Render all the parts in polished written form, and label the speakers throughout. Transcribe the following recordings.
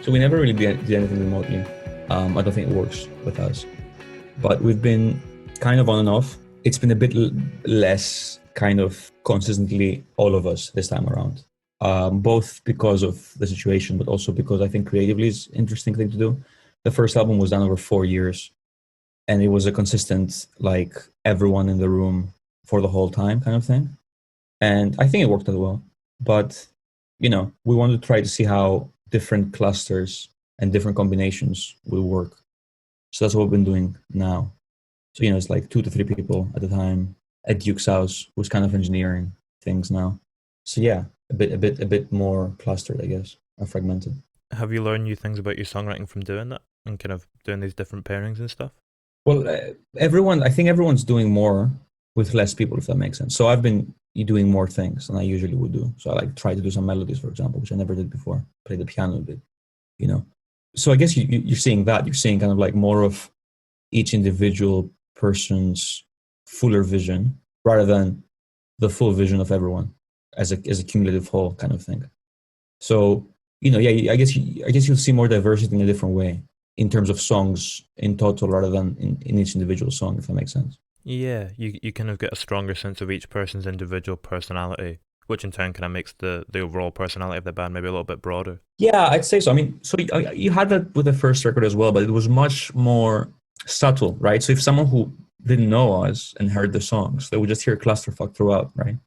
Speaker 1: So we never really did anything remotely. I don't think it works with us. But we've been kind of on and off. It's been a bit less kind of consistently all of us this time around. Both because of the situation, but also because I think creatively is an interesting thing to do. The first album was done over 4 years, and it was a consistent, like, everyone in the room for the whole time kind of thing. And I think it worked out well. But, we wanted to try to see how different clusters and different combinations will work. So that's what we've been doing now. So, it's like 2 to 3 people at a time at Duke's house, who's kind of engineering things now. So yeah, a bit more clustered, I guess, or fragmented.
Speaker 2: Have you learned new things about your songwriting from doing that and kind of doing these different pairings and stuff?
Speaker 1: Well, I think everyone's doing more with less people, if that makes sense. So I've been doing more things than I usually would do. So I like try to do some melodies, for example, which I never did before. Play the piano a bit, you know. So I guess you're seeing that. You're seeing kind of like more of each individual person's fuller vision rather than the full vision of everyone as a cumulative whole kind of thing. So yeah, I guess you'll see more diversity in a different way in terms of songs in total rather than in each individual song, if that makes sense.
Speaker 2: Yeah, you kind of get a stronger sense of each person's individual personality, which in turn kind of makes the overall personality of the band maybe a little bit broader.
Speaker 1: Yeah, I'd say so. I mean, so you had that with the first record as well, but it was much more subtle, right? So if someone who didn't know us and heard the songs, they would just hear clusterfuck throughout, right?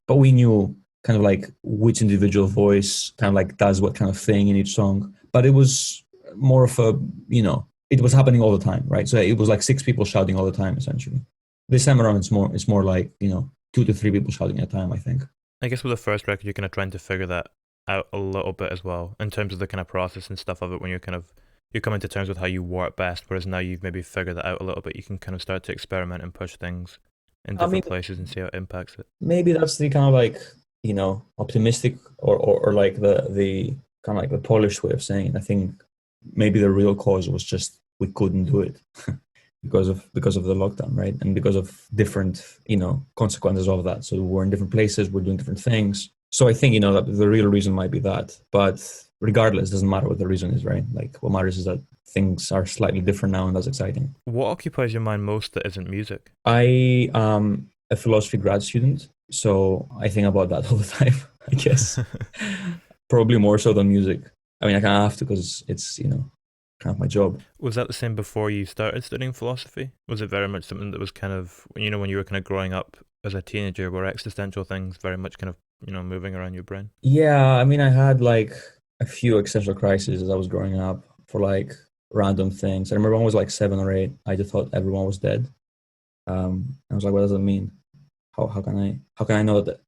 Speaker 1: But we knew kind of like which individual voice kind of like does what kind of thing in each song. But it was more of a, it was happening all the time, right? So it was like 6 people shouting all the time, essentially. This time around, it's more like, 2 to 3 people shouting at a time, I think.
Speaker 2: I guess with the first record, you're kind of trying to figure that out a little bit as well in terms of the kind of process and stuff of it when you're coming to terms with how you work best, whereas now you've maybe figured that out a little bit. You can kind of start to experiment and push things in different places and see how it impacts it.
Speaker 1: Maybe that's the kind of like, optimistic or like the kind of like the polished way of saying it. I think maybe the real cause was just we couldn't do it because of the lockdown, right? And because of different, consequences of that. So we're in different places, we're doing different things. So I think, that the real reason might be that. But regardless, it doesn't matter what the reason is, right? Like what matters is that things are slightly different now, and that's exciting.
Speaker 2: What occupies your mind most that isn't music?
Speaker 1: I am a philosophy grad student, so I think about that all the time, I guess. Probably more so than music. I mean, I kind of have to because it's, kind of my job.
Speaker 2: Was that the same before you started studying philosophy? Was it very much something that was kind of, when you were kind of growing up as a teenager, were existential things very much kind of, moving around your brain?
Speaker 1: Yeah, I mean, I had like a few existential crises as I was growing up for like random things. I remember when I was like 7 or 8, I just thought everyone was dead. I was like, what does that mean? How can I know that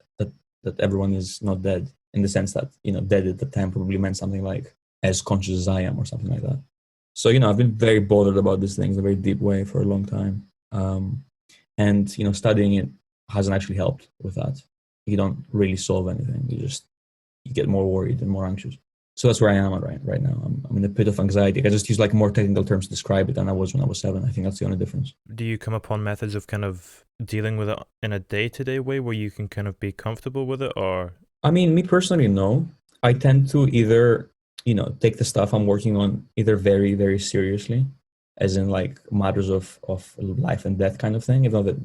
Speaker 1: everyone is not dead, in the sense that, dead at the time probably meant something like as conscious as I am or something like that. So, I've been very bothered about these things in a very deep way for a long time. And, studying it hasn't actually helped with that. You don't really solve anything. You get more worried and more anxious. So that's where I am right now. I'm in a pit of anxiety. I just use like more technical terms to describe it than I was when I was 7. I think that's the only difference.
Speaker 2: Do you come upon methods of kind of dealing with it in a day-to-day way where you can kind of be comfortable with it, or?
Speaker 1: I mean, me personally, no. I tend to either, take the stuff I'm working on either very, very seriously, as in like matters of life and death kind of thing, even though that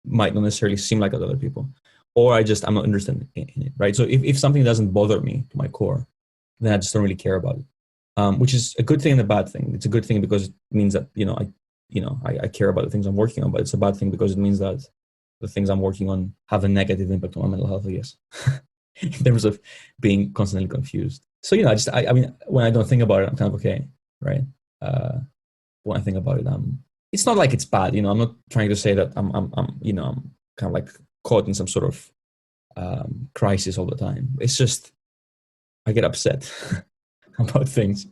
Speaker 1: might not necessarily seem like other people, or I'm not interested in it, right? So if something doesn't bother me to my core, then I just don't really care about it, which is a good thing and a bad thing. It's a good thing because it means that, I care about the things I'm working on, but it's a bad thing because it means that the things I'm working on have a negative impact on my mental health, I guess, in terms of being constantly confused. So, I mean, when I don't think about it, I'm kind of okay, right? When I think about it, it's not like it's bad, I'm not trying to say that I'm kind of like caught in some sort of crisis all the time. It's just, I get upset about things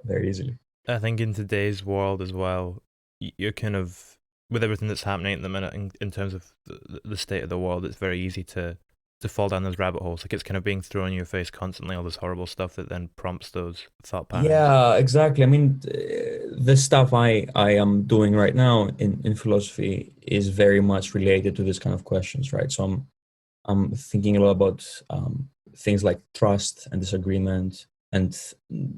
Speaker 1: very easily.
Speaker 2: I think in today's world as well, you're kind of, with everything that's happening at the minute in terms of the state of the world, it's very easy to fall down those rabbit holes. Like it's kind of being thrown in your face constantly, all this horrible stuff that then prompts those thought patterns.
Speaker 1: Yeah, exactly. I mean, the stuff I am doing right now in philosophy is very much related to this kind of questions, right? So I'm thinking a lot about things like trust and disagreement, and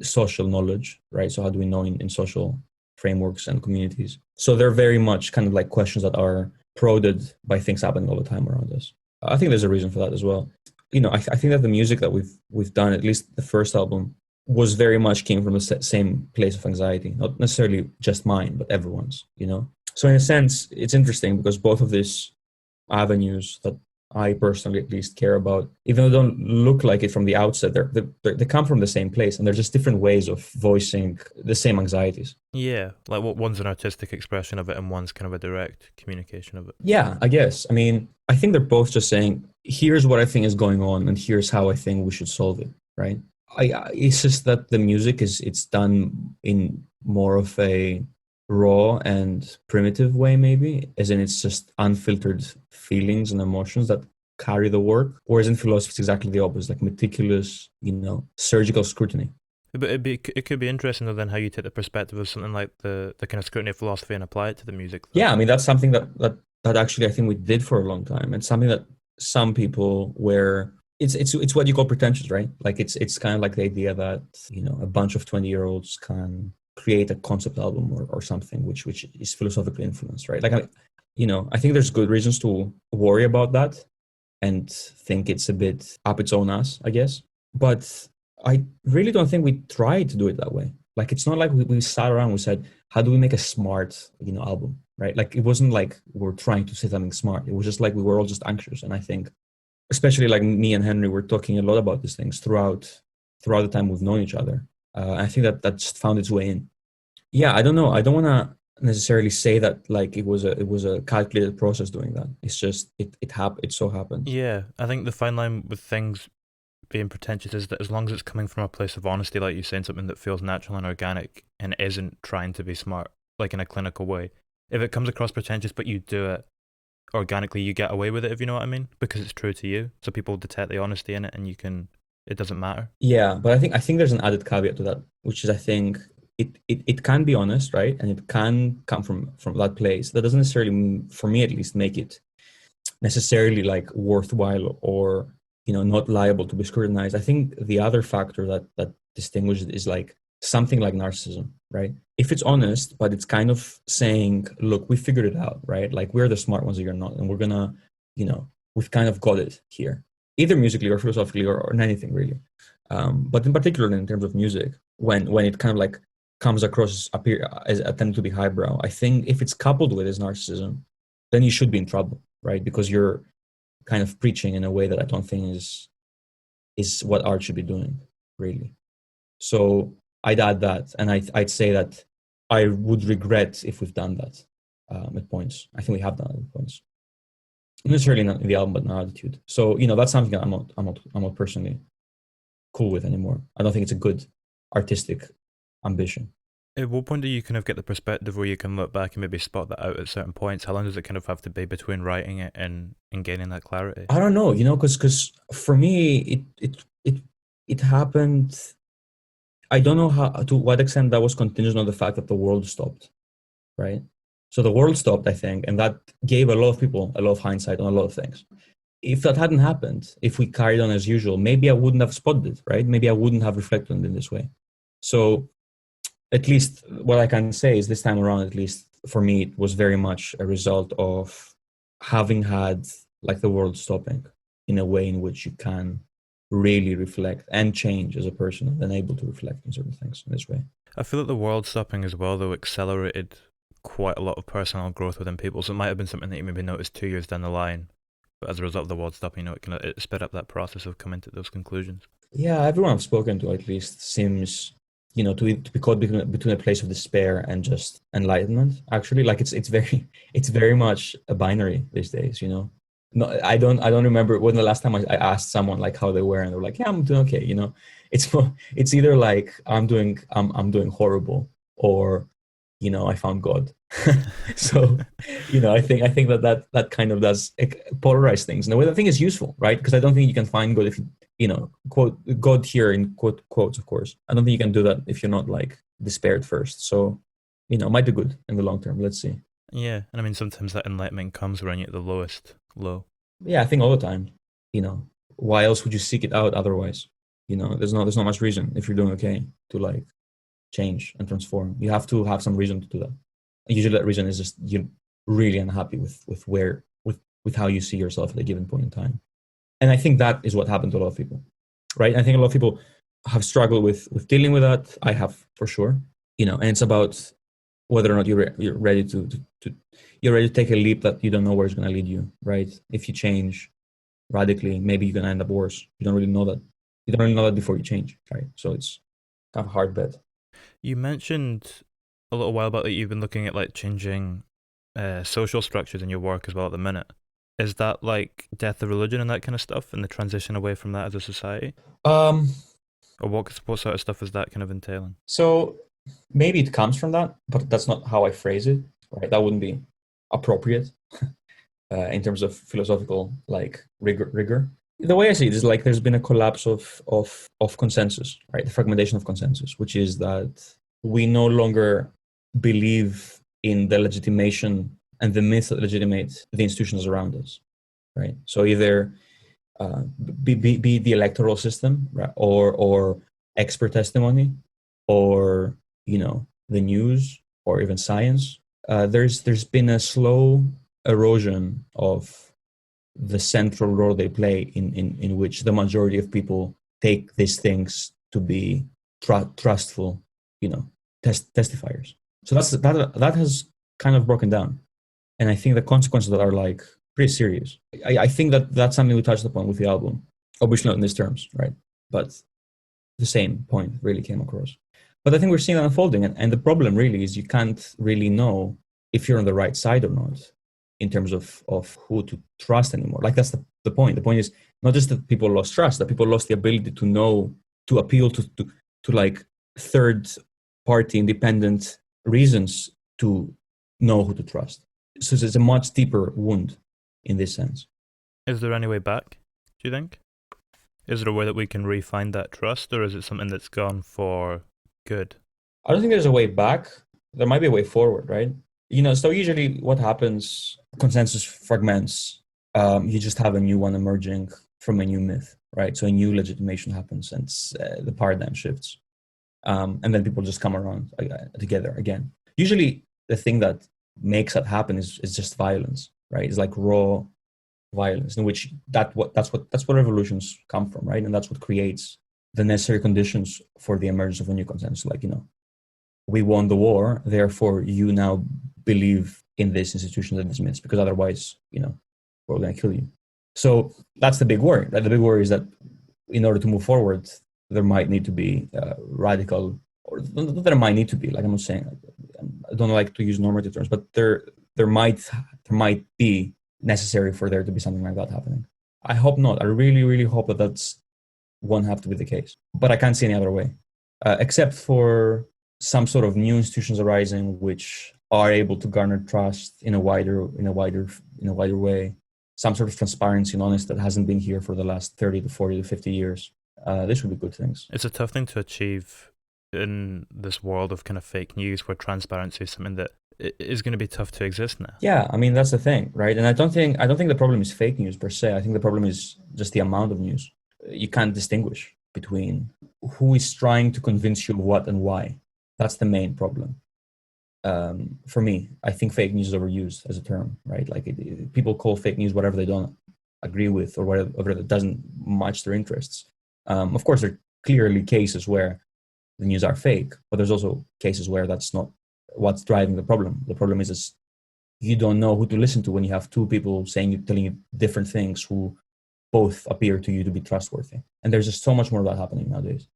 Speaker 1: social knowledge, right? So how do we know in social frameworks and communities? So they're very much kind of like questions that are prodded by things happening all the time around us. I think there's a reason for that as well. I think that the music that we've done, at least the first album, was very much came from the same place of anxiety, not necessarily just mine, but everyone's. So in a sense, it's interesting because both of these avenues that I personally at least care about, even though they don't look like it from the outset, they come from the same place, and they're just different ways of voicing the same anxieties.
Speaker 2: Yeah, like what one's an artistic expression of it and one's kind of a direct communication of it.
Speaker 1: Yeah, I guess. I mean, I think they're both just saying, here's what I think is going on, and here's how I think we should solve it, right? It's just that the music it's done in more of a raw and primitive way, maybe, as in it's just unfiltered feelings and emotions that carry the work. Whereas in philosophy, it's exactly the opposite, like meticulous, surgical scrutiny.
Speaker 2: But it could be interesting though then how you take the perspective of something like the kind of scrutiny of philosophy and apply it to the music. Though.
Speaker 1: Yeah, I mean that's something that actually I think we did for a long time, and something that some people were. It's what you call pretentious, right? Like it's kind of like the idea that a bunch of 20-year-olds can create a concept album or something which is philosophically influenced, right? Like I think there's good reasons to worry about that and think it's a bit up its own ass, I guess. But I really don't think we tried to do it that way. Like it's not like we sat around and we said, how do we make a smart album, right? Like it wasn't like we're trying to say something smart. It was just like we were all just anxious. And I think especially like me and Henry were talking a lot about these things throughout the time we've known each other. I think that just found its way in. Yeah, I don't know. I don't want to necessarily say that like it was a calculated process doing that. It's just it happened. It so happened.
Speaker 2: Yeah, I think the fine line with things being pretentious is that as long as it's coming from a place of honesty, like you're saying, something that feels natural and organic and isn't trying to be smart, like in a clinical way. If it comes across pretentious but you do it organically, you get away with it, if you know what I mean, because it's true to you. So people detect the honesty in it, and it doesn't matter.
Speaker 1: Yeah, but I think there's an added caveat to that, which is I think it can be honest, right, and it can come from that place. That doesn't necessarily, for me at least, make it necessarily like worthwhile or not liable to be scrutinized. I think the other factor that distinguishes it is like something like narcissism, right? If it's honest, but it's kind of saying, look, we figured it out, right? Like we're the smart ones that you're not, and we're gonna, we've kind of got it here, either musically or philosophically or in anything really. But in particular, in terms of music, when it kind of like comes across as attempt to be highbrow, I think if it's coupled with his narcissism, then you should be in trouble, right? Because you're kind of preaching in a way that I don't think is what art should be doing, really. So I'd add that, and I'd say that I would regret if we've done that at points. I think we have done it at points. Not necessarily not in the album, but in our attitude. So that's something that I'm not personally cool with anymore. I don't think it's a good artistic ambition.
Speaker 2: At what point do you kind of get the perspective where you can look back and maybe spot that out at certain points? How long does it kind of have to be between writing it and gaining that clarity?
Speaker 1: I don't know, because for me it happened. I don't know to what extent that was contingent on the fact that the world stopped, right? So the world stopped, I think, and that gave a lot of people a lot of hindsight on a lot of things. If that hadn't happened, if we carried on as usual, maybe I wouldn't have spotted it, right? Maybe I wouldn't have reflected on it in this way. So at least what I can say is this time around, at least for me, it was very much a result of having had like the world stopping in a way in which you can really reflect and change as a person and able to reflect on certain things in this way.
Speaker 2: I feel that the world stopping as well, though, accelerated quite a lot of personal growth within people. So it might have been something that you maybe noticed 2 years down the line, but as a result of the world stopping, it sped up that process of coming to those conclusions.
Speaker 1: Yeah, everyone I've spoken to at least seems, to be caught between a place of despair and just enlightenment. Actually, like it's very much a binary these days. No, I don't remember when the last time I asked someone like how they were, and they were like, yeah, I'm doing okay. It's either like I'm doing horrible, or I found God. So I think that kind of does polarize things in a way that I think is useful, right? Because I don't think you can find God if quote God here in quotes, of course. I don't think you can do that if you're not like despaired first. So it might be good in the long term. Let's see.
Speaker 2: Yeah, and I mean sometimes that enlightenment comes when you're at the lowest low.
Speaker 1: Yeah, I think all the time. Why else would you seek it out otherwise? There's not much reason if you're doing okay to like change and transform. You have to have some reason to do that. And usually that reason is just you're really unhappy with how you see yourself at a given point in time. And I think that is what happened to a lot of people, right? I think a lot of people have struggled with dealing with that. I have, for sure. And it's about whether or not you're ready to you're ready to take a leap that you don't know where it's going to lead you, right? If you change radically, maybe you're going to end up worse. You don't really know that. You don't really know that before you change, right? So it's kind of a hard bet.
Speaker 2: You mentioned a little while back that you've been looking at like changing social structures in your work as well at the minute. Is that like death of religion and that kind of stuff, and the transition away from that as a society? Or what sort of stuff is that kind of entailing?
Speaker 1: So maybe it comes from that, but that's not how I phrase it, right? That wouldn't be appropriate in terms of philosophical like rigor. The way I see it is like there's been a collapse of consensus, right? The fragmentation of consensus, which is that we no longer believe in the legitimation and the myths that legitimate the institutions around us, right? So either be the electoral system, right? or expert testimony, or the news, or even science. There's been a slow erosion of the central role they play in which the majority of people take these things to be trustful, testifiers. So that has kind of broken down, and I think the consequences of that are like pretty serious. I think that's something we touched upon with the album, obviously not in these terms, right? But the same point really came across. But I think we're seeing that unfolding, and the problem really is you can't really know if you're on the right side or not in terms of who to trust anymore. Like that's the point. The point is not just that people lost trust, that people lost the ability to know, to appeal to like third party independent reasons to know who to trust. So it's a much deeper wound in this sense.
Speaker 2: Is there any way back, do you think? Is there a way that we can re-find that trust, or is it something that's gone for good?
Speaker 1: I don't think there's a way back. There might be a way forward, right? So usually what happens, consensus fragments, you just have a new one emerging from a new myth, right? So a new legitimation happens, and the paradigm shifts. And then people just come around together again. Usually the thing that makes that happen is just violence, right? It's like raw violence, in which that's what revolutions come from, right? And that's what creates the necessary conditions for the emergence of a new consensus. Like, we won the war, therefore you now believe in this institution and this myths, because otherwise, we're going to kill you. So that's the big worry. The big worry is that in order to move forward, there might need to be radical, or not there might need to be, like I'm not saying, I don't like to use normative terms, but there might be necessary for there to be something like that happening. I hope not. I really, really hope that won't have to be the case. But I can't see any other way, except for some sort of new institutions arising which are able to garner trust in a wider way. Some sort of transparency and honesty that hasn't been here for the last 30 to 40 to 50 years. This would be good things.
Speaker 2: It's a tough thing to achieve in this world of kind of fake news, where transparency is something that is going to be tough to exist now.
Speaker 1: Yeah, I mean, that's the thing, right? And I don't think the problem is fake news per se. I think the problem is just the amount of news. You can't distinguish between who is trying to convince you of what and why. That's the main problem. For me, I think fake news is overused as a term, right? Like people call fake news whatever they don't agree with, or whatever that doesn't match their interests. Of course, there are clearly cases where the news are fake, but there's also cases where that's not what's driving the problem. The problem is you don't know who to listen to when you have two people telling you different things who both appear to you to be trustworthy. And there's just so much more of that happening nowadays.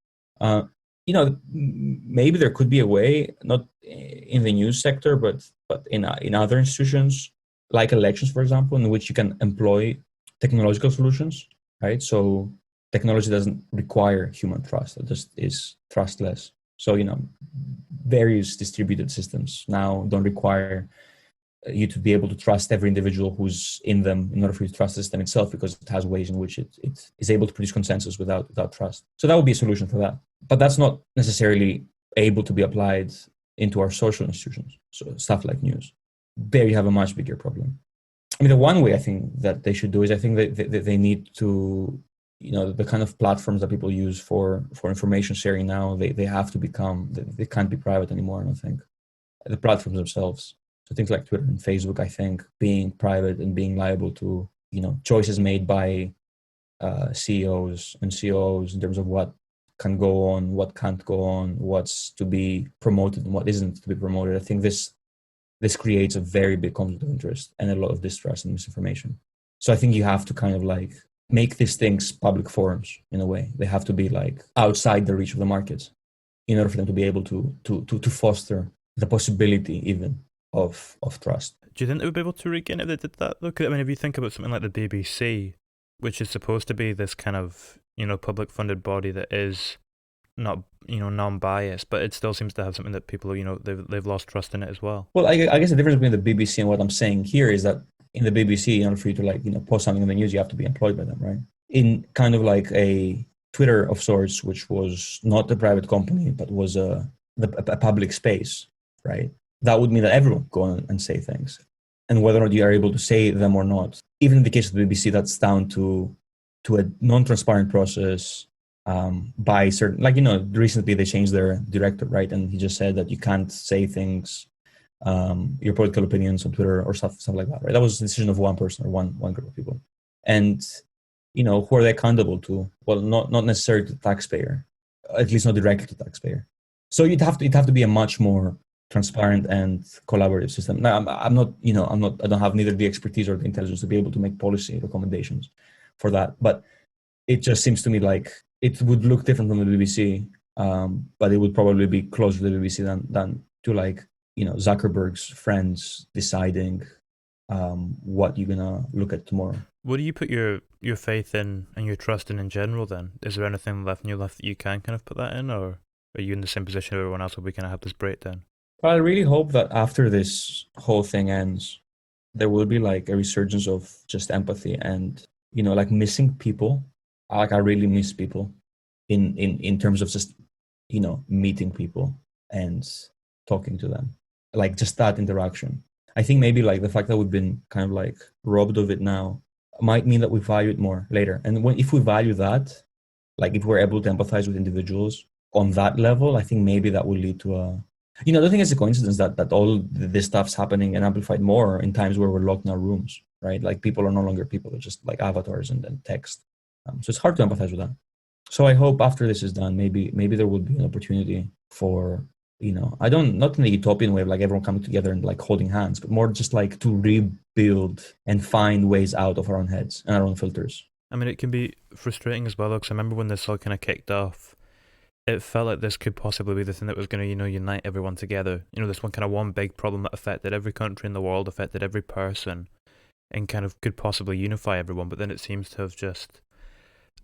Speaker 1: Maybe there could be a way, not in the news sector, but in other institutions, like elections, for example, in which you can employ technological solutions, right? So technology doesn't require human trust. It just is trustless. So, various distributed systems now don't require you to be able to trust every individual who's in them in order for you to trust the system itself, because it has ways in which it is able to produce consensus without trust. So that would be a solution for that. But that's not necessarily able to be applied into our social institutions. So stuff like news. There you have a much bigger problem. I mean, the one way I think that they should do is I think that they need to the kind of platforms that people use for information sharing now, they have to become, they can't be private anymore. I don't think the platforms themselves. So things like Twitter and Facebook, I think, being private and being liable to choices made by CEOs and COOs in terms of what can go on, what can't go on, what's to be promoted and what isn't to be promoted. I think this creates a very big conflict of interest and a lot of distrust and misinformation. So I think you have to kind of like make these things public forums in a way. They have to be like outside the reach of the markets in order for them to be able to foster the possibility even of trust.
Speaker 2: Do you think they would be able to regain it if they did that? Look, I mean, if you think about something like the BBC, which is supposed to be this kind of, public funded body that is not, non-biased, but it still seems to have something that people, they've lost trust in it as well.
Speaker 1: Well, I guess the difference between the BBC and what I'm saying here is that in the BBC, in order for you to post something in the news, you have to be employed by them, right? In kind of like a Twitter of sorts, which was not a private company, but was a public space, right? That would mean that everyone go on and say things. And whether or not you are able to say them or not, even in the case of the BBC, that's down to a non-transparent process by certain, recently they changed their director, right? And he just said that you can't say things, your political opinions on Twitter or stuff like that, right? That was the decision of one person or one group of people. And, who are they accountable to? Well, not necessarily to the taxpayer, at least not directly to the taxpayer. So you'd have to be a much more transparent and collaborative system. Now, I don't have neither the expertise or the intelligence to be able to make policy recommendations for that. But it just seems to me like it would look different from the BBC, but it would probably be closer to the BBC than to Zuckerberg's friends deciding what you're gonna look at tomorrow.
Speaker 2: What do you put your faith in and your trust in general then? Is there anything left in your life that you can kind of put that in, or are you in the same position as everyone else where we kind of have this breakdown?
Speaker 1: Well, I really hope that after this whole thing ends, there will be like a resurgence of just empathy and, missing people. I really miss people in terms of just, meeting people and talking to them, like just that interaction. I think maybe like the fact that we've been kind of like robbed of it now might mean that we value it more later. And if we value that, like if we're able to empathize with individuals on that level, I think maybe that will lead to I don't think it's a coincidence that all this stuff's happening and amplified more in times where we're locked in our rooms, right? Like people are no longer people, they're just like avatars and then text. So it's hard to empathize with that. So I hope after this is done, maybe there will be an opportunity for, not in the utopian way of like everyone coming together and like holding hands, but more just like to rebuild and find ways out of our own heads and our own filters.
Speaker 2: I mean, it can be frustrating as well, because I remember when this all kind of kicked off, it felt like this could possibly be the thing that was going to, unite everyone together. This one big problem that affected every country in the world, affected every person, and kind of could possibly unify everyone. But then it seems to have just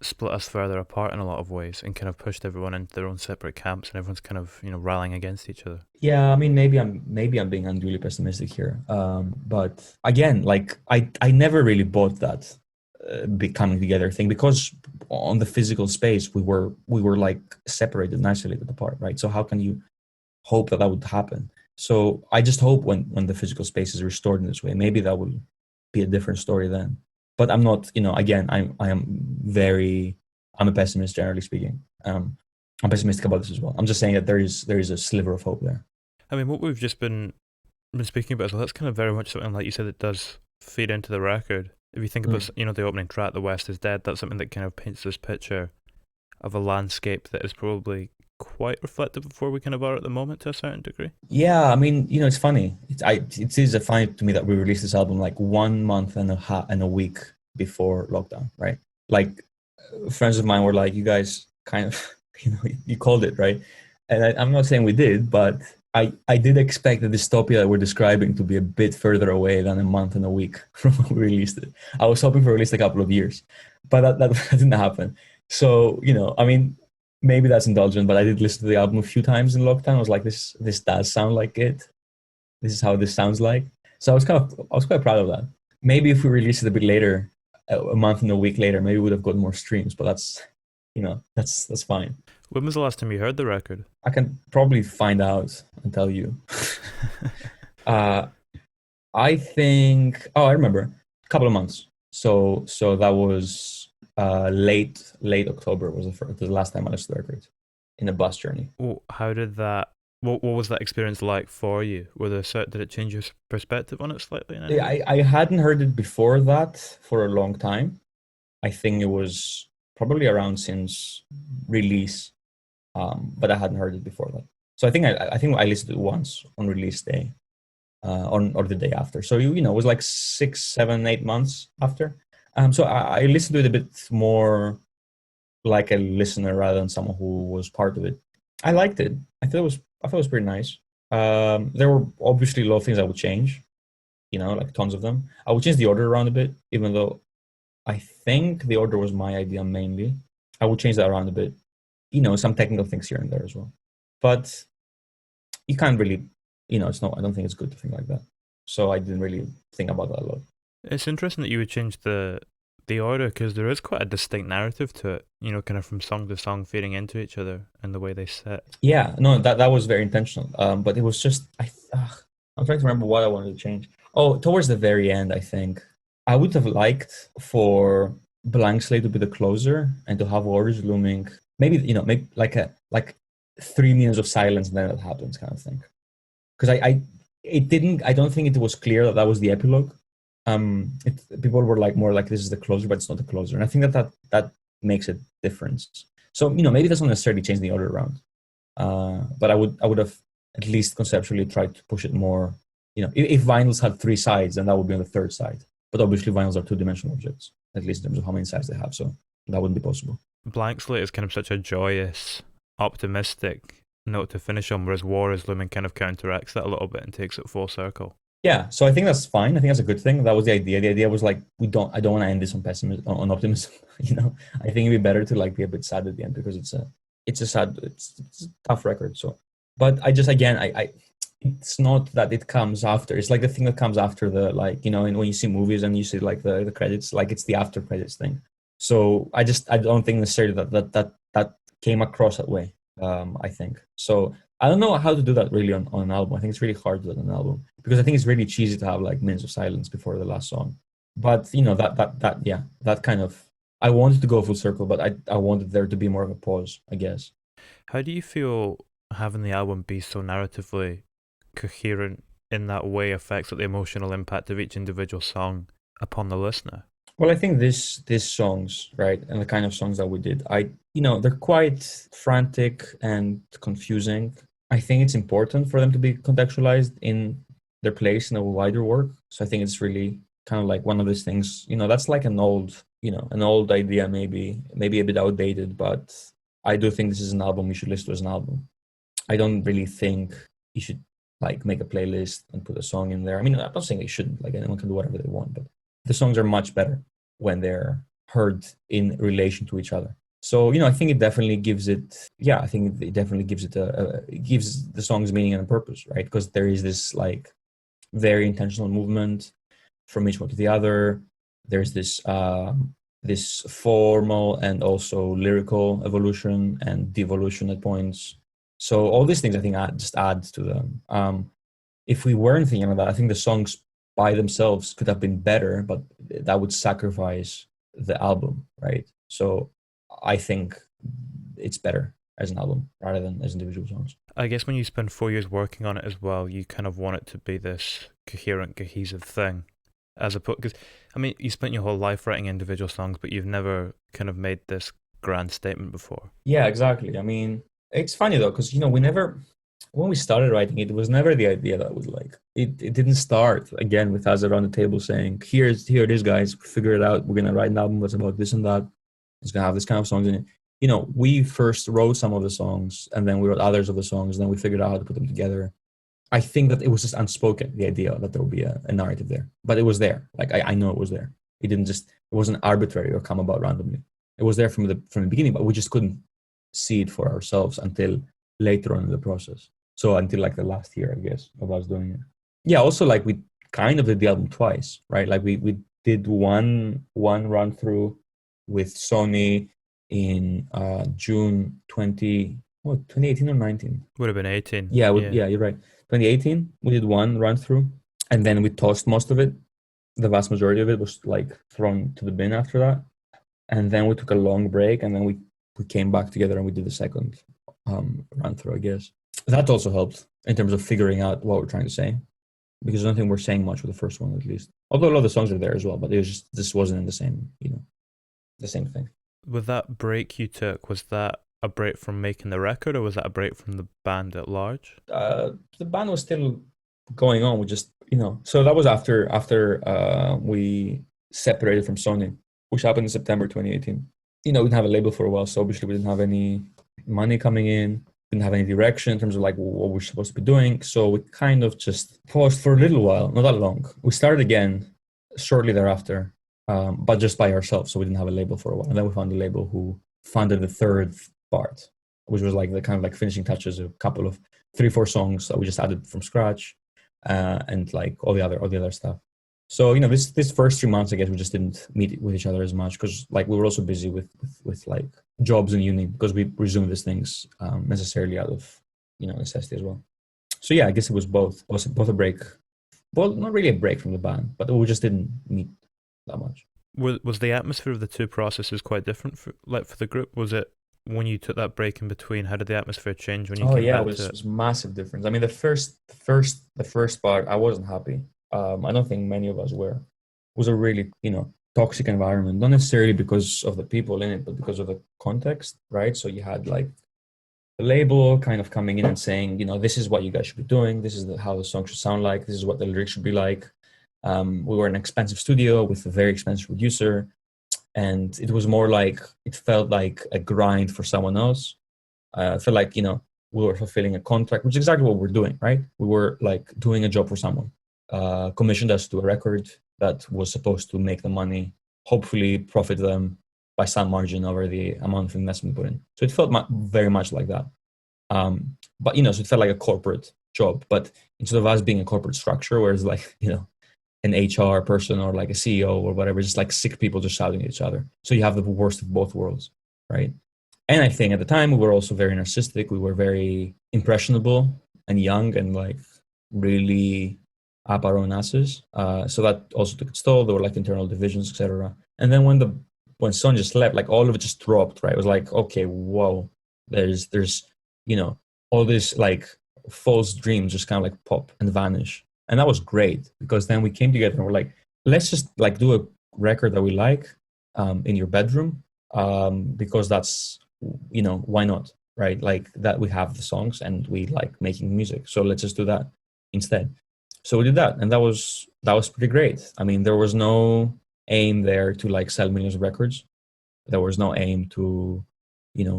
Speaker 2: split us further apart in a lot of ways and kind of pushed everyone into their own separate camps, and everyone's kind of, rallying against each other.
Speaker 1: Yeah, I mean, maybe I'm being unduly pessimistic here. But again, like I never really bought that big coming together thing, because on the physical space we were like separated and isolated apart, right? So how can you hope that would happen? So I just hope when the physical space is restored in this way, maybe that will be a different story then. But I'm not, again, I'm a pessimist, generally speaking. I'm pessimistic about this as well. I'm just saying that there is a sliver of hope there.
Speaker 2: I mean, what we've just been speaking about as well, that's kind of very much something, like you said, that does feed into the record. If you think about, the opening track, The West is Dead, that's something that kind of paints this picture of a landscape that is probably quite reflective of where we kind of are at the moment to a certain degree.
Speaker 1: Yeah, I mean, it's funny. It is funny to me that we released this album like 1 month and a week before lockdown, right? Like friends of mine were like, you guys kind of, you called it, right? And I'm not saying we did, but I did expect the dystopia that we're describing to be a bit further away than a month and a week from when we released it. I was hoping for at least a couple of years, but that didn't happen. So, I mean, maybe that's indulgent, but I did listen to the album a few times in lockdown. I was like, this does sound like it. This is how this sounds like. So I was quite proud of that. Maybe if we released it a bit later, a month and a week later, maybe we would have got more streams, but that's fine.
Speaker 2: When was the last time you heard the record?
Speaker 1: I can probably find out and tell you. I think, I remember, a couple of months. So that was Late October was the last time I listened to the record in a bus journey.
Speaker 2: Well, how did that? What was that experience like for you? Did it change your perspective on it slightly in any
Speaker 1: Yeah,
Speaker 2: way?
Speaker 1: I hadn't heard it before that for a long time. I think it was probably around since release, but I hadn't heard it before that. So I think I listened to it once on release day, on or the day after. So it was like 6, 7, 8 months after. So I listened to it a bit more like a listener rather than someone who was part of it. I liked it. I thought it was pretty nice. There were obviously a lot of things I would change, like tons of them. I would change the order around a bit, even though I think the order was my idea mainly. I would change that around a bit. Some technical things here and there as well. But you can't really, it's not, I don't think it's good to think like that. So I didn't really think about that a lot.
Speaker 2: It's interesting that you would change the order because there is quite a distinct narrative to it. Kind of from song to song, feeding into each other and the way they sit.
Speaker 1: Yeah, no, that was very intentional. But it was just, I'm trying to remember what I wanted to change. Oh, towards the very end, I think I would have liked for Blank Slate to be the closer and to have orders looming. Maybe maybe like 3 minutes of silence and then it happens kind of thing. Because I don't think it was clear that was the epilogue. People were like more like this is the closer, but it's not the closer, and I think that makes a difference. So maybe it doesn't necessarily change the order around, but I would have at least conceptually tried to push it more. If vinyls had 3 sides, then that would be on the third side. But obviously, vinyls are 2-dimensional objects, at least in terms of how many sides they have. So that wouldn't be possible.
Speaker 2: Blank Slate is kind of such a joyous, optimistic note to finish on, whereas War is Looming kind of counteracts that a little bit and takes it full circle.
Speaker 1: Yeah, so I think that's fine. I think that's a good thing. That was the idea. The idea was like I don't want to end this on pessimism, on optimism. I think it'd be better to like be a bit sad at the end because it's a tough record. So, but it's not that it comes after. It's like the thing that comes after the and when you see movies and you see like the credits, like it's the after credits thing. So I don't think necessarily that came across that way. I think so. I don't know how to do that really on an album. I think it's really hard to do that on an album because I think it's really cheesy to have like minutes of silence before the last song. But that kind of, I wanted to go full circle, but I wanted there to be more of a pause, I guess.
Speaker 2: How do you feel having the album be so narratively coherent in that way affects the emotional impact of each individual song upon the listener?
Speaker 1: Well, I think these songs, right, and the kind of songs that we did, they're quite frantic and confusing. I think it's important for them to be contextualized in their place in a wider work. So I think it's really kind of like one of these things, that's like an old idea, maybe a bit outdated, but I do think this is an album you should listen to as an album. I don't really think you should like make a playlist and put a song in there. I mean, I'm not saying they shouldn't, like anyone can do whatever they want, but the songs are much better when they're heard in relation to each other. So, I think it definitely gives it, I think it definitely gives it it gives the songs meaning and a purpose, right? Because there is this like very intentional movement from each one to the other. There's this this formal and also lyrical evolution and devolution at points. So all these things I think just add to them. If we weren't thinking about that, I think the songs by themselves could have been better, but that would sacrifice the album, right? So I think it's better as an album rather than as individual songs.
Speaker 2: I guess when you spend 4 years working on it as well, you kind of want it to be this coherent, cohesive thing. Because, I mean, you spent your whole life writing individual songs, but you've never kind of made this grand statement before.
Speaker 1: Yeah, exactly. I mean, it's funny though, because, when we started writing it, it was never the idea that was like, it didn't start again with us around the table saying, here it is, guys, figure it out. We're going to write an album that's about this and that. It's going to have this kind of songs in it. We first wrote some of the songs and then we wrote others of the songs. And then we figured out how to put them together. I think that it was just unspoken, the idea that there would be a narrative there, but it was there. Like, I know it was there. It wasn't arbitrary or come about randomly. It was there from the beginning, but we just couldn't see it for ourselves until later on in the process. So until like the last year, I guess, of us doing it. Yeah, also like we kind of did the album twice, right? Like we did one run through with Sony in June 2018 or 19?
Speaker 2: Would have been 18.
Speaker 1: Yeah, you're right. 2018, we did one run through and then we tossed most of it. The vast majority of it was like thrown to the bin after that. and then we took a long break, and then we came back together and we did the second run through, I guess. That also helped in terms of figuring out what we're trying to say, because I don't think we're saying much with the first one, at least. Although a lot of the songs are there as well, but it was just, this wasn't in the same, the same thing.
Speaker 2: With that break you took, was that a break from making the record, or was that a break from the band at large?
Speaker 1: The band was still going on. We just, so that was after we separated from Sony, which happened in September 2018. We didn't have a label for a while, so obviously we didn't have any money coming in, didn't have any direction in terms of like what we're supposed to be doing. So we kind of just paused for a little while, not that long. We started again shortly thereafter, but just by ourselves. So we didn't have a label for a while. And then we found a label who funded the third part, which was like the kind of like finishing touches, a couple of 3-4 songs that we just added from scratch, and like all the other stuff. So this first 3 months, I guess we just didn't meet with each other as much, because like we were also busy with like jobs in uni, because we resumed these things necessarily out of necessity as well. So yeah, I guess it was both a break. Well, not really a break from the band, but we just didn't meet that much.
Speaker 2: Was the atmosphere of the two processes quite different for the group? Was it when you took that break in between? How did the atmosphere change when you came back to it?
Speaker 1: It was massive difference. I mean, the first part, I wasn't happy. I don't think many of us were. It was a really, toxic environment, not necessarily because of the people in it, but because of the context, right? So you had like the label kind of coming in and saying, this is what you guys should be doing. This is how the song should sound like. This is what the lyrics should be like. We were in an expensive studio with a very expensive producer. And it was more like, it felt like a grind for someone else. I felt like, we were fulfilling a contract, which is exactly what we're doing, right? We were like doing a job for someone. Commissioned us to do a record that was supposed to make them money, hopefully profit them by some margin over the amount of investment put in. So it felt very much like that. But, so it felt like a corporate job, but instead of us being a corporate structure, where it's like, an HR person or like a CEO or whatever, just like sick people just shouting at each other. So you have the worst of both worlds, right? And I think at the time we were also very narcissistic. We were very impressionable and young and like really up our own asses. So that also took its toll. There were like internal divisions, etc. And then when Son just left, like all of it just dropped, right? It was like, okay, whoa, there's all this like false dreams just kind of like pop and vanish. And that was great, because then we came together and we're like, let's just like do a record that we like in your bedroom, because that's, why not, right? Like that we have the songs and we like making music. So let's just do that instead. So we did that, and that was pretty great. I mean, there was no aim there to like sell millions of records. There was no aim to,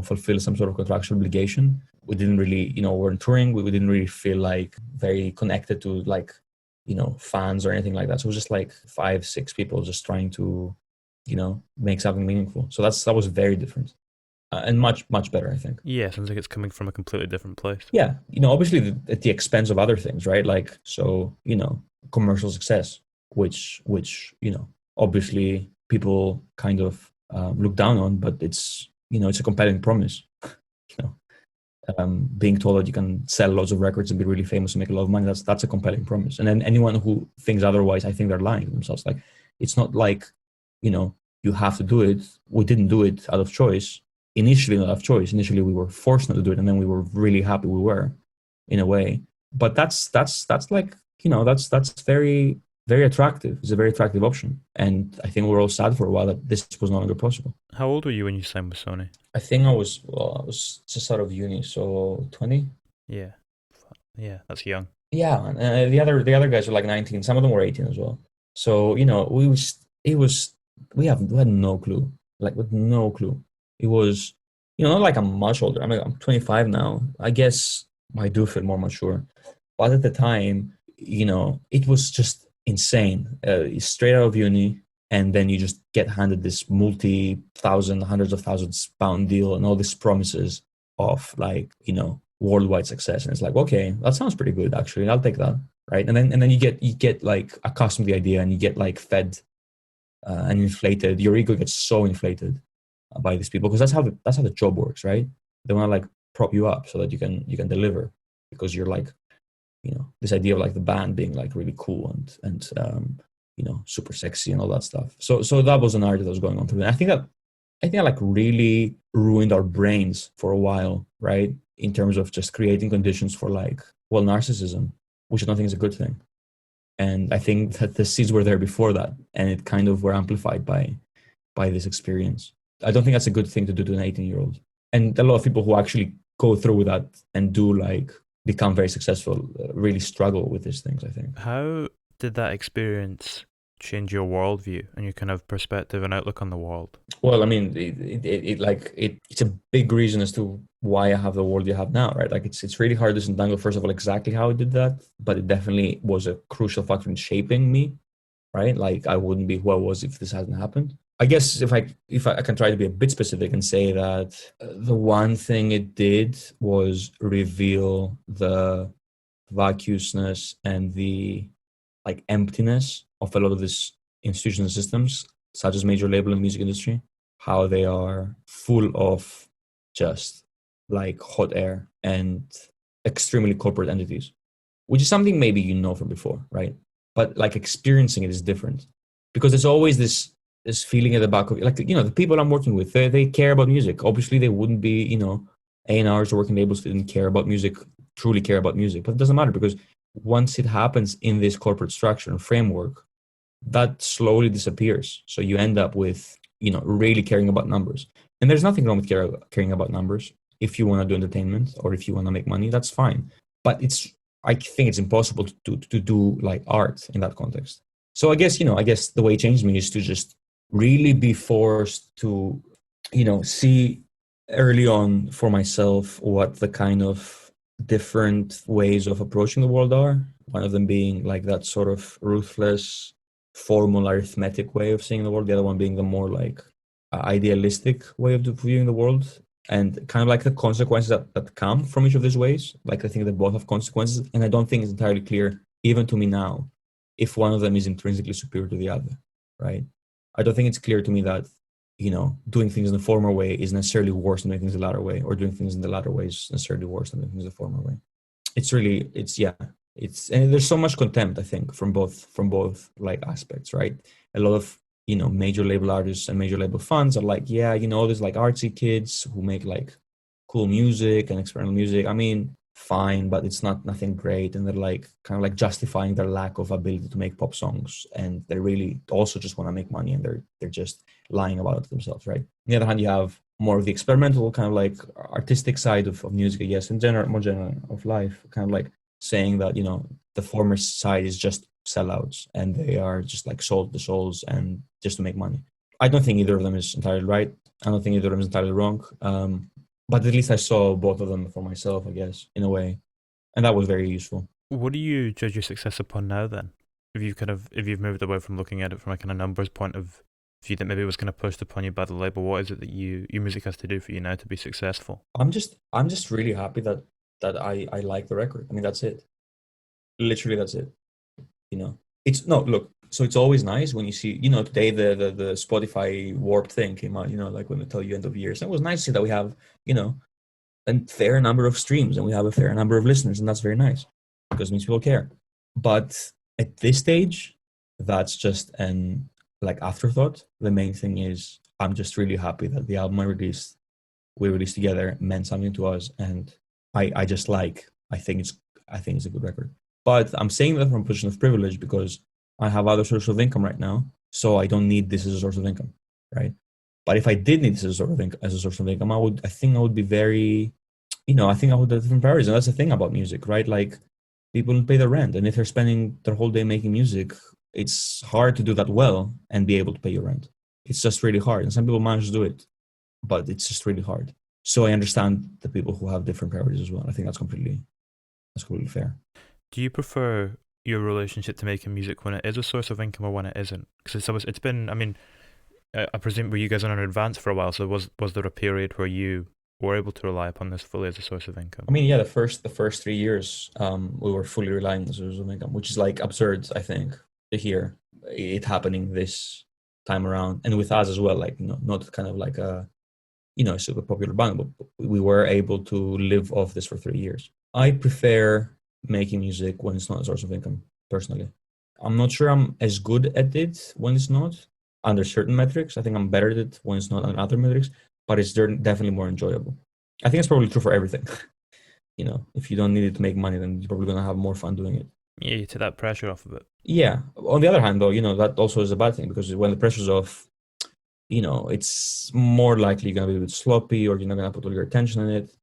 Speaker 1: fulfill some sort of contractual obligation. We didn't really, we weren't touring. We didn't really feel like very connected to like, fans or anything like that. So it was just like 5-6 people just trying to, make something meaningful. So that was very different. And much, much better, I think.
Speaker 2: Yeah, sounds like it's coming from a completely different place.
Speaker 1: Yeah, obviously at the expense of other things, right? Like, so, commercial success, which obviously people kind of look down on, but it's, it's a compelling promise. Being told that you can sell lots of records and be really famous and make a lot of money, that's a compelling promise. And then anyone who thinks otherwise, I think they're lying to themselves. Like, it's not like, you have to do it. We didn't do it out of choice. Initially not out of choice. Initially we were forced not to do it, and then we were really happy we were, in a way. But that's like, that's very, very attractive. It's a very attractive option. And I think we were all sad for a while that this was no longer possible.
Speaker 2: How old were you when you signed with Sony?
Speaker 1: I think I was just out of uni, so 20.
Speaker 2: Yeah, that's young.
Speaker 1: Yeah, and the other guys were like 19. Some of them were 18 as well. So we had no clue, like with no clue. It was, not like I'm much older. I mean, I'm 25 now. I guess I do feel more mature, but at the time, it was just insane. Straight out of uni, and then you just get handed this multi-thousand, hundreds of thousands pound deal and all these promises of like, worldwide success. And it's like, okay, that sounds pretty good, actually. I'll take that, right? And then you get like accustomed to the idea, and you get like fed and inflated. Your ego gets so inflated by these people, because that's how the job works, right? They want to like prop you up so that you can deliver, because you're like, this idea of like the band being like really cool and super sexy and all that stuff. So that was an art that was going on through. And I think that I think I like really ruined our brains for a while, right? In terms of just creating conditions for like, well, narcissism, which I don't think is a good thing. And I think that the seeds were there before that, and it kind of were amplified by this experience. I don't think that's a good thing to do to an 18-year-old. And a lot of people who actually go through with that and do like become very successful really struggle with these things, I think.
Speaker 2: How did that experience change your worldview and your kind of perspective and outlook on the world?
Speaker 1: Well, I mean, it's a big reason as to why I have the world you have now, right? Like it's really hard to disentangle, first of all, exactly how I did that, but it definitely was a crucial factor in shaping me, right? Like I wouldn't be who I was if this hadn't happened. I guess if I can try to be a bit specific and say that the one thing it did was reveal the vacuousness and the like emptiness of a lot of these institutional systems, such as major label and music industry, how they are full of just like hot air and extremely corporate entities, which is something maybe you know from before, right? But like experiencing it is different because there's always this feeling at the back of like the people I'm working with, they care about music. Obviously, they wouldn't be A&Rs or working labels that didn't care about music, truly care about music, but it doesn't matter because once it happens in this corporate structure and framework, that slowly disappears. So you end up with, really caring about numbers. And there's nothing wrong with caring about numbers. If you want to do entertainment or if you want to make money, that's fine. But I think it's impossible to do like art in that context. So I guess the way it changed me is to just really be forced to, see early on for myself what the kind of different ways of approaching the world are. One of them being like that sort of ruthless, formal, arithmetic way of seeing the world. The other one being the more like idealistic way of viewing the world. And kind of like the consequences that come from each of these ways. Like I think they both have consequences. And I don't think it's entirely clear, even to me now, if one of them is intrinsically superior to the other, right? I don't think it's clear to me that doing things in the former way is necessarily worse than doing things the latter way, or doing things in the latter way is necessarily worse than doing things the former way. And there's so much contempt, I think, from both like aspects, right? A lot of major label artists and major label funds are like, yeah, there's like artsy kids who make like cool music and experimental music. I mean, fine, but it's nothing great, and they're like kind of like justifying their lack of ability to make pop songs, and they really also just want to make money, and they're just lying about it to themselves, right? On the other hand, you have more of the experimental kind of like artistic side of music, I guess, in general, more general of life, kind of like saying that the former side is just sellouts and they are just like sold the souls and just to make money. I don't think either of them is entirely right. I don't think either of them is entirely wrong. But at least I saw both of them for myself, I guess, in a way. And that was very useful.
Speaker 2: What do you judge your success upon now then? If you've moved away from looking at it from a kind of numbers point of view that maybe was kind of pushed upon you by the label, what is it that your music has to do for you now to be successful?
Speaker 1: I'm just really happy that I like the record. I mean, that's it. Literally, that's it. It's no look. So it's always nice when you see, today the Spotify Warped thing came out, like when they tell you end of year. So it was nice to see that we have, a fair number of streams and we have a fair number of listeners, and that's very nice because it means people care. But at this stage, that's just an like afterthought. The main thing is I'm just really happy that the album we released together meant something to us, and I just I think it's a good record. But I'm saying that from a position of privilege because I have other sources of income right now, so I don't need this as a source of income, right? But if I did need this as a source of income, I think I would be very, I think I would have different priorities, and that's the thing about music, right? Like people pay their rent, and if they're spending their whole day making music, it's hard to do that well and be able to pay your rent. It's just really hard, and some people manage to do it, but it's just really hard. So I understand the people who have different priorities as well. I think that's completely fair.
Speaker 2: Do you prefer your relationship to making music when it is a source of income or when it isn't? Because it's been, I mean, I presume were you guys on an advance for a while? So was there a period where you were able to rely upon this fully as a source of income?
Speaker 1: I mean, yeah, the first 3 years, we were fully relying on the source of income, which is like absurd, I think, to hear it happening this time around, and with us as well. Like, not kind of like a, super popular band, but we were able to live off this for 3 years. I prefer making music when it's not a source of income, personally. I'm not sure I'm as good at it when it's not, under certain metrics. I think I'm better at it when it's not on other metrics, but it's definitely more enjoyable. I think it's probably true for everything. If you don't need it to make money, then you're probably gonna have more fun doing it.
Speaker 2: Yeah, you take that pressure off of it.
Speaker 1: Yeah. On the other hand, though, that also is a bad thing because when the pressure's off, it's more likely you're gonna be a bit sloppy or you're not gonna put all your attention on it.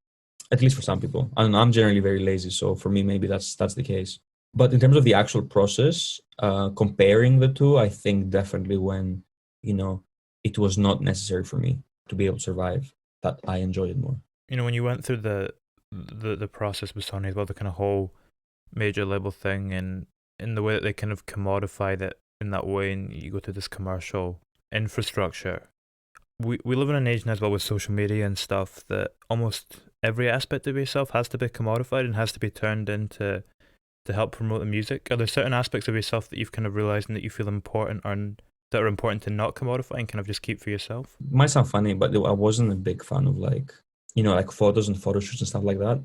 Speaker 1: At least for some people. I don't know. I'm generally very lazy, so for me, maybe that's the case. But in terms of the actual process, comparing the two, I think definitely when it was not necessary for me to be able to survive, that I enjoyed it more.
Speaker 2: When you went through the process with Sony as well, the kind of whole major label thing, and in the way that they kind of commodified it in that way, and you go to this commercial infrastructure. We live in an age now as well with social media and stuff that almost every aspect of yourself has to be commodified and has to be turned into to help promote the music. Are there certain aspects of yourself that you've kind of realized and that you feel important or that are important to not commodify and kind of just keep for yourself?
Speaker 1: It might sound funny, but I wasn't a big fan of like photos and photo shoots and stuff like that.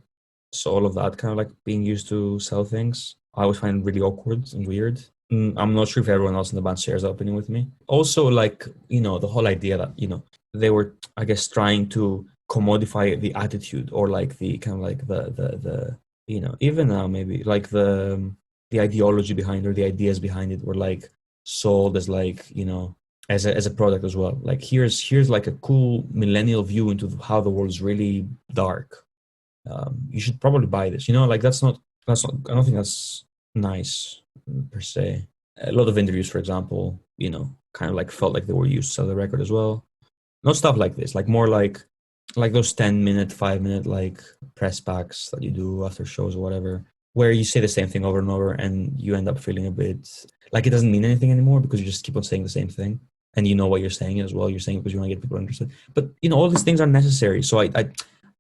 Speaker 1: So all of that kind of like being used to sell things, I always find really awkward and weird. I'm not sure if everyone else in the band shares that opinion with me. Also, like, the whole idea that, they were, I guess, trying to commodify the attitude or like the kind of like the even now maybe like the ideology behind or the ideas behind it were like sold as like, as a product as well. Like here's like a cool millennial view into how the world is really dark. You should probably buy this. Like that's not. I don't think that's nice per se. A lot of interviews, for example, kind of like felt like they were used to sell the record as well. Not stuff like this, like more like those 10-minute, 5-minute like press packs that you do after shows or whatever, where you say the same thing over and over and you end up feeling a bit like it doesn't mean anything anymore because you just keep on saying the same thing and you know what you're saying as well. You're saying it because you want to get people interested. But all these things are necessary. So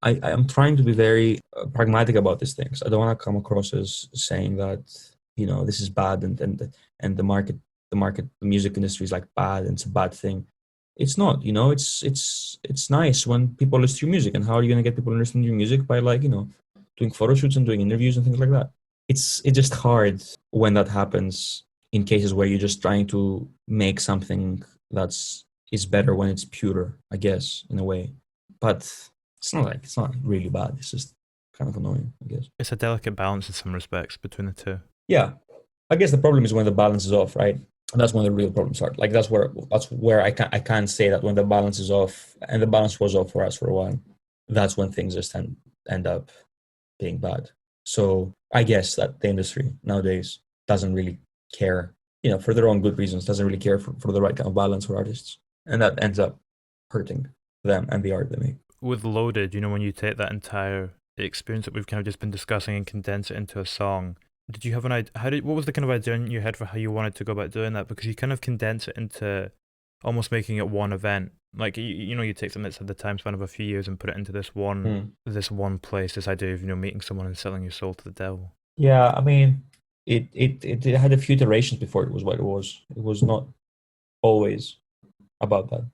Speaker 1: I'm trying to be very pragmatic about these things. I don't want to come across as saying that this is bad and the music industry is like bad and it's a bad thing. It's not. It's nice when people listen to your music. And how are you going to get people to listen to your music? By like doing photo shoots and doing interviews and things like that. It's just hard when that happens in cases where you're just trying to make something is better when it's purer, I guess, in a way. But it's not really bad. It's just kind of annoying, I guess.
Speaker 2: It's a delicate balance in some respects between the two.
Speaker 1: Yeah. I guess the problem is when the balance is off, right? And that's when the real problems start. Like that's where I can't say that when the balance is off, and the balance was off for us for a while. That's when things just end up being bad. So I guess that the industry nowadays doesn't really care, for their own good reasons, doesn't really care for the right kind of balance for artists. And that ends up hurting them and the art they make.
Speaker 2: With Loaded, when you take that entire experience that we've kind of just been discussing and condense it into a song, did you have an idea? What was the kind of idea in your head for how you wanted to go about doing that? Because you kind of condense it into almost making it one event. Like you take something that's had the time span of a few years and put it into this one place. This idea of meeting someone and selling your soul to the devil.
Speaker 1: Yeah, I mean, it had a few iterations before it was what it was. It was not always about that.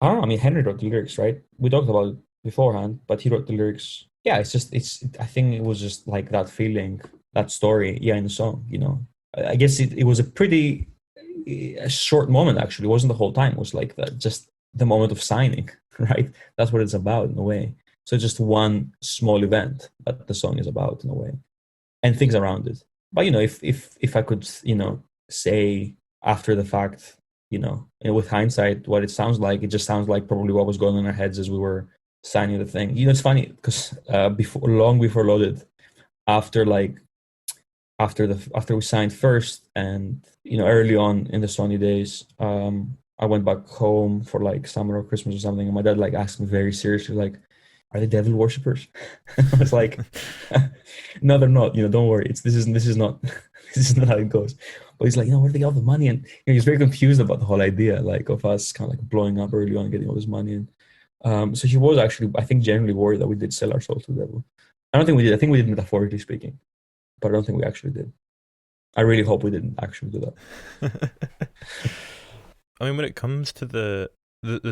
Speaker 1: I don't know. I mean, Henry wrote the lyrics, right? We talked about it beforehand, but he wrote the lyrics. Yeah, I think it was just like that feeling, that story, in the song, I guess it was a pretty short moment, actually. It wasn't the whole time. It was like that, just the moment of signing, right? That's what it's about in a way. So just one small event that the song is about in a way, and things around it. But if I could, say after the fact, with hindsight, what it sounds like, it just sounds like probably what was going on in our heads as we were signing the thing. It's funny because long before Loaded, after we signed first, and early on in the Sony days, I went back home for like summer or Christmas or something, and my dad like asked me very seriously, like, "Are they devil worshippers?" I was like, "No, they're not. Don't worry. This is not this is not how it goes." But he's like, "Where do they get all the money?" And he's very confused about the whole idea, like of us kind of like blowing up early on, getting all this money. And so he was actually, I think, genuinely worried that we did sell our soul to the devil. I don't think we did. I think we did, metaphorically speaking, but I don't think we actually did. I really hope we didn't actually do that.
Speaker 2: I mean, when it comes to the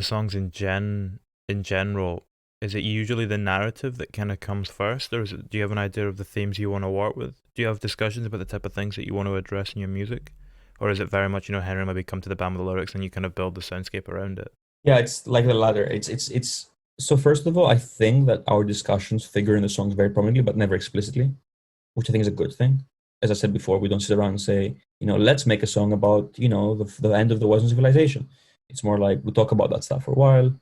Speaker 2: songs in general, is it usually the narrative that kind of comes first, or do you have an idea of the themes you want to work with? Do you have discussions about the type of things that you want to address in your music, Or is it very much, Henry maybe come to the band with the lyrics and you kind of build the soundscape around it?
Speaker 1: Yeah, it's like the latter. It's so first of all, I think that our discussions figure in the songs very prominently, but never explicitly, which I think is a good thing. As I said before, we don't sit around and say, let's make a song about, the end of the Western civilization. It's more like we talk about that stuff for a while.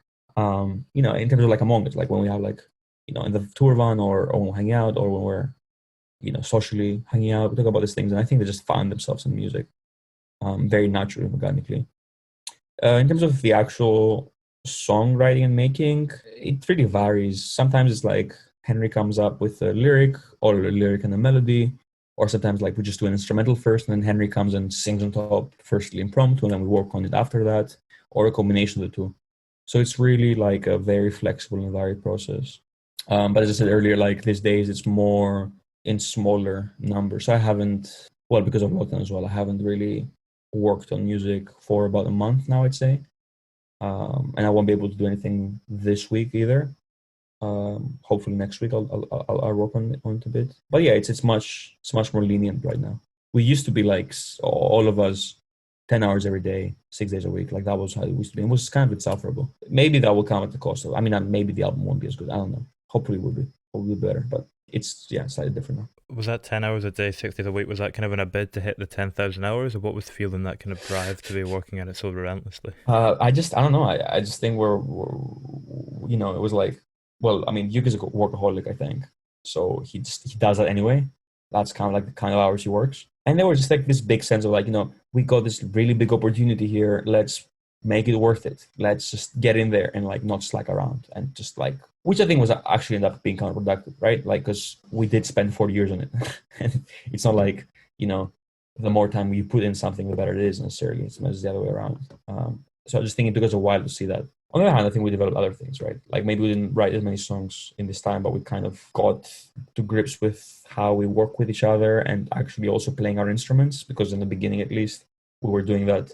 Speaker 1: In terms of like Among Us, like when we have like, in the tour van or when we're hanging out or when we're, socially hanging out, we talk about these things. And I think they just find themselves in music very naturally and organically. In terms of the actual songwriting and making, it really varies. Sometimes it's like Henry comes up with a lyric or a lyric and a melody, or sometimes like we just do an instrumental first and then Henry comes and sings on top, firstly impromptu, and then we work on it after that, or a combination of the two. So it's really like a very flexible and varied process. But as I said earlier, like these days it's more in smaller numbers. So I haven't, well, because of lockdown as well, I haven't really worked on music for about a month now, I'd say. And I won't be able to do anything this week either. Hopefully next week I'll work on it a bit. But yeah, it's much more lenient right now. We used to be like all of us 10 hours every day, 6 days a week. Like that was how it used to be. It was kind of insufferable. Maybe that will come at the cost of, maybe the album won't be as good. I don't know. Hopefully it will be. Hopefully better. But it's slightly different now.
Speaker 2: Was that 10 hours a day, 6 days a week? Was that kind of in a bid to hit the 10,000 hours, or what was fueling that kind of drive to be working at it so relentlessly?
Speaker 1: I don't know. I just think we're it was like, well, Yuki's a workaholic, I think. So he does that anyway. That's kind of like the kind of hours he works. And there was just like this big sense of like, we got this really big opportunity here. Let's make it worth it. Let's just get in there and like not slack around and just like, which I think was actually ended up being counterproductive, right? Like, because we did spend 4 years on it. And it's not like, the more time you put in something, the better it is necessarily. It's the other way around. So I just think it took us a while to see that. On the other hand, I think we developed other things, right? Like maybe we didn't write as many songs in this time, but we kind of got to grips with how we work with each other and actually also playing our instruments, because in the beginning, at least, we were doing that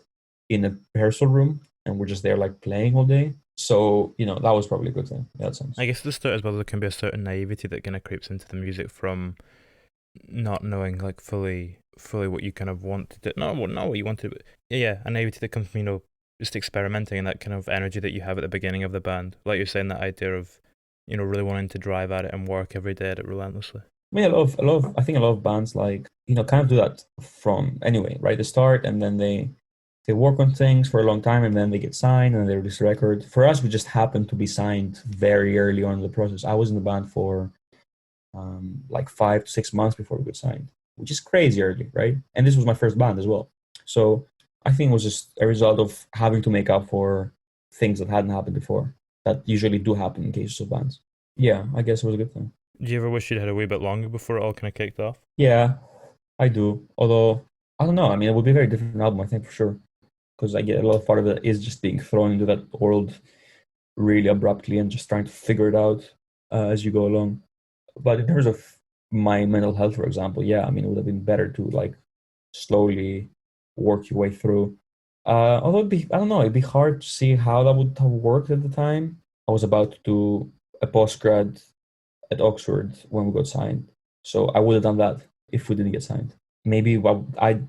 Speaker 1: in a rehearsal room and we're just there like playing all day. So, that was probably a good thing in that sense.
Speaker 2: I guess at the start as well, there can be a certain naivety that kind of creeps into the music from not knowing like fully what you kind of want to do. Not what you want to, but yeah, a naivety that comes from, just experimenting and that kind of energy that you have at the beginning of the band. Like you're saying, that idea of, really wanting to drive at it and work every day at it relentlessly.
Speaker 1: I think a lot of bands like, kind of do that from anyway, right? They start and then they work on things for a long time and then they get signed and they release a record. For us, we just happened to be signed very early on in the process. I was in the band for like 5 to 6 months before we got signed, which is crazy early, right? And this was my first band as well. So I think it was just a result of having to make up for things that hadn't happened before, that usually do happen in cases of bands. Yeah, I guess it was a good thing.
Speaker 2: Do you ever wish you'd had a wee bit longer before it all kind of kicked off?
Speaker 1: Yeah, I do. Although, I don't know. It would be a very different album, I think, for sure. Because I get a lot of part of it is just being thrown into that world really abruptly and just trying to figure it out as you go along. But in terms of my mental health, for example, yeah, it would have been better to like slowly work your way through. Although it'd be hard to see how that would have worked at the time. I was about to do a postgrad at Oxford when we got signed, so I would have done that if we didn't get signed. Maybe I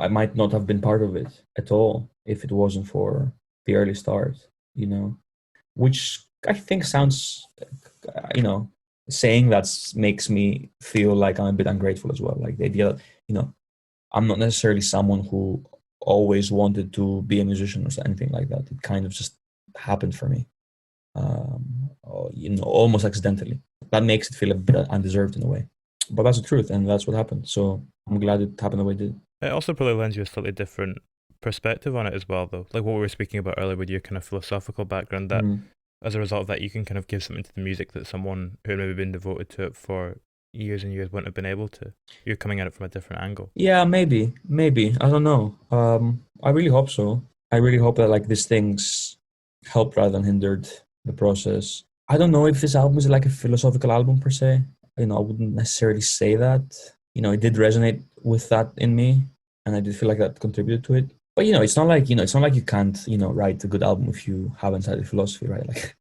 Speaker 1: might not have been part of it at all if it wasn't for the early start, which I think sounds, saying that makes me feel like I'm a bit ungrateful as well. Like the idea that, I'm not necessarily someone who always wanted to be a musician or anything like that. It kind of just happened for me, almost accidentally. That makes it feel a bit undeserved in a way. But that's the truth, and that's what happened. So I'm glad it happened the way it did.
Speaker 2: It also probably lends you a slightly different perspective on it as well, though. Like what we were speaking about earlier with your kind of philosophical background, that as a result of that, you can kind of give something to the music that someone who had maybe been devoted to it for years and years wouldn't have been able to. You're coming at it from a different angle.
Speaker 1: Yeah, maybe. I don't know. I really hope so. I really hope that like these things helped rather than hindered the process. I don't know if this album is like a philosophical album per se. I wouldn't necessarily say that. It did resonate with that in me, and I did feel like that contributed to it. But it's not like you can't write a good album if you haven't studied philosophy, right? Like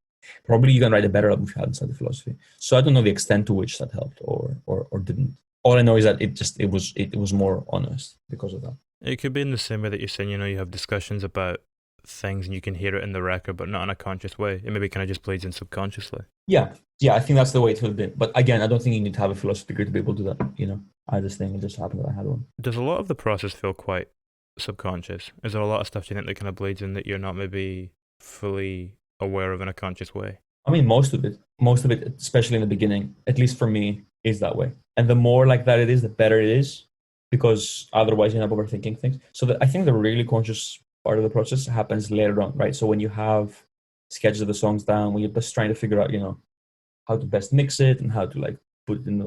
Speaker 1: probably you can write a better album if you haven't studied philosophy. So I don't know the extent to which that helped or didn't. All I know is that it was more honest because of that.
Speaker 2: It could be in the same way that you're saying, you have discussions about things and you can hear it in the record, but not in a conscious way. It maybe kind of just plays in subconsciously.
Speaker 1: Yeah, I think that's the way it would have been. But again, I don't think you need to have a philosophy degree to be able to do that. I just think it just happened that I had one.
Speaker 2: Does a lot of the process feel quite subconscious? Is there a lot of stuff you think that kind of bleeds in that you're not maybe fully aware of in a conscious way?
Speaker 1: I mean, most of it, especially in the beginning, at least for me, is that way. And the more like that it is, the better it is, because otherwise you end up overthinking things. So I think the really conscious part of the process happens later on, right? So when you have sketches of the songs down, when you're just trying to figure out, how to best mix it and how to like put it in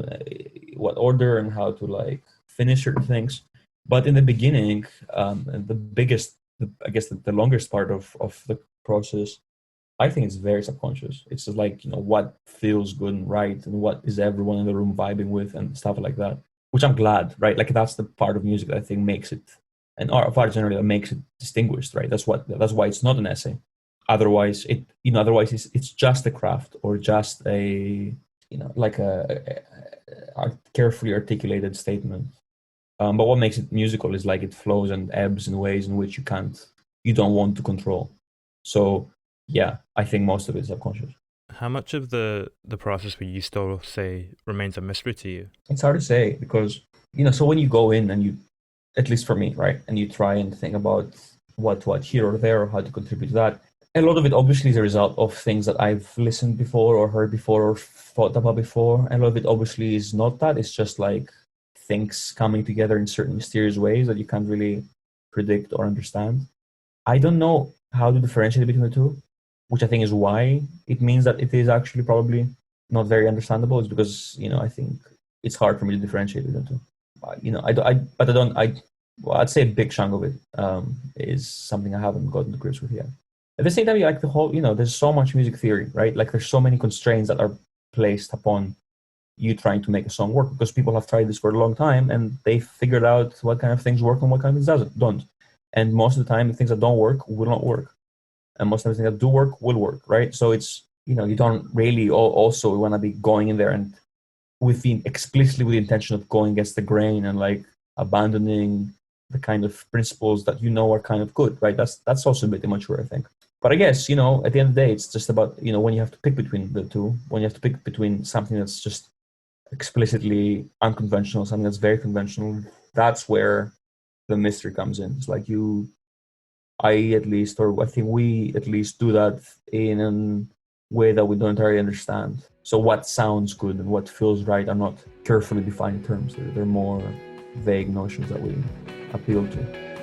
Speaker 1: what order and how to like finish certain things. But in the beginning, the longest part of the process, I think it's very subconscious. It's just like, what feels good and right and what is everyone in the room vibing with and stuff like that, which I'm glad, right? Like that's the part of music that I think makes it, and art generally, that makes it distinguished, right? That's why it's not an essay. Otherwise, it's just a craft or just a, like a carefully articulated statement. But what makes it musical is like it flows and ebbs in ways in which you don't want to control. So yeah, I think most of it is subconscious.
Speaker 2: How much of the process would you still say remains a mystery to you?
Speaker 1: It's hard to say because, so when you go in and you, at least for me, right, and you try and think about what to add here or there or how to contribute to that, a lot of it obviously is a result of things that I've listened before or heard before or thought about before. A lot of it obviously is not that. It's just like things coming together in certain mysterious ways that you can't really predict or understand. I don't know how to differentiate between the two, which I think is why it means that it is actually probably not very understandable. It's because, I think it's hard for me to differentiate between the two. I'd say a big chunk of it is something I haven't gotten to grips with yet. At the same time, like the whole, there's so much music theory, right? Like there's so many constraints that are placed upon you trying to make a song work because people have tried this for a long time and they figured out what kind of things work and what kind of things don't. And most of the time, the things that don't work will not work. And most of the things that do work will work, right? So it's, you don't really also want to be going in there and explicitly with the intention of going against the grain and like abandoning the kind of principles that are kind of good, right? That's also a bit immature, I think. But I guess, at the end of the day, it's just about, when you have to pick between the two, when you have to pick between something that's just explicitly unconventional, something that's very conventional, that's where the mystery comes in. It's like I think we at least do that in a way that we don't entirely understand. So what sounds good and what feels right are not carefully defined terms. They're more vague notions that we appeal to.